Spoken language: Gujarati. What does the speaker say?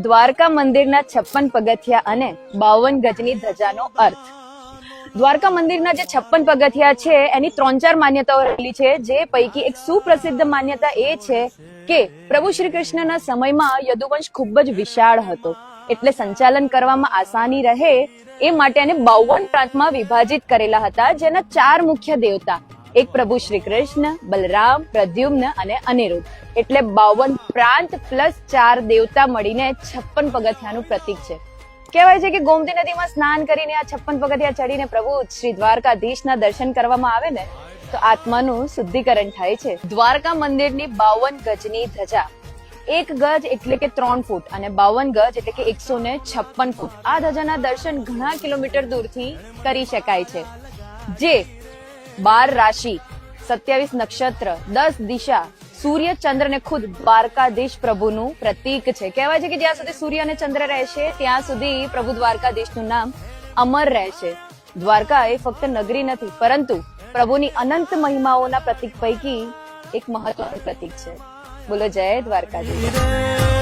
દ્વારકા મંદિરના 56 પગથિયા અને 52 ગજની ધજાનો અર્થ. દ્વારકા મંદિરના જે 56 પગથિયા છે એની 3-4 માન્યતાઓ રહેલી છે, જે પૈકી એક સુપ્રસિદ્ધ માન્યતા એ છે કે પ્રભુ શ્રી કૃષ્ણના સમયમાં યદુવંશ ખૂબ જ વિશાળ હતો, એટલે સંચાલન કરવામાં આસાની રહે એ માટે એને 52 પ્રાંતમાં વિભાજિત કરેલા હતા, જેના 4 મુખ્ય દેવતા, એક પ્રભુ શ્રી કૃષ્ણ, બલરામ, પ્રદ્યુમ્ન અને અનિરુદ્ધ, એટલે 52 પ્રાંત પ્લસ 4 દેવતા મળીને 56 પગથિયાનું પ્રતીક છે. કહેવાય છે કે ગોમતી નદીમાં સ્નાન કરીને આ 56 પગથિયા ચડીને પ્રભુ શ્રી દ્વારકાધીશના દર્શન કરવામાં આવે ને તો આત્માનું શુદ્ધિકરણ થાય છે. દ્વારકા મંદિરની 52 ગજની ધજા, 1 ગજ એટલે કે 3 ફૂટ અને 52 ગજ એટલે કે 156 ફૂટ. આ ધજાના દર્શન ઘણા કિલોમીટર દૂરથી કરી શકાય છે, જે 12 રાશિ, 27 નક્ષત્ર, 10 દિશા, સૂર્ય, ચંદ્ર ને ખુદ દ્વારકાધીશ પ્રભુનું પ્રતીક છે. કહેવાય છે કે જ્યાં સુધી સૂર્ય અને ચંદ્ર રહેશે ત્યાં સુધી પ્રભુ દ્વારકાધીશનું નામ અમર રહેશે. દ્વારકા એ ફક્ત નગરી નથી, પરંતુ પ્રભુની અનંત મહિમાઓના પ્રતીક પૈકી એક મહત્વનું પ્રતીક છે. બોલો જય દ્વારકાધીશ.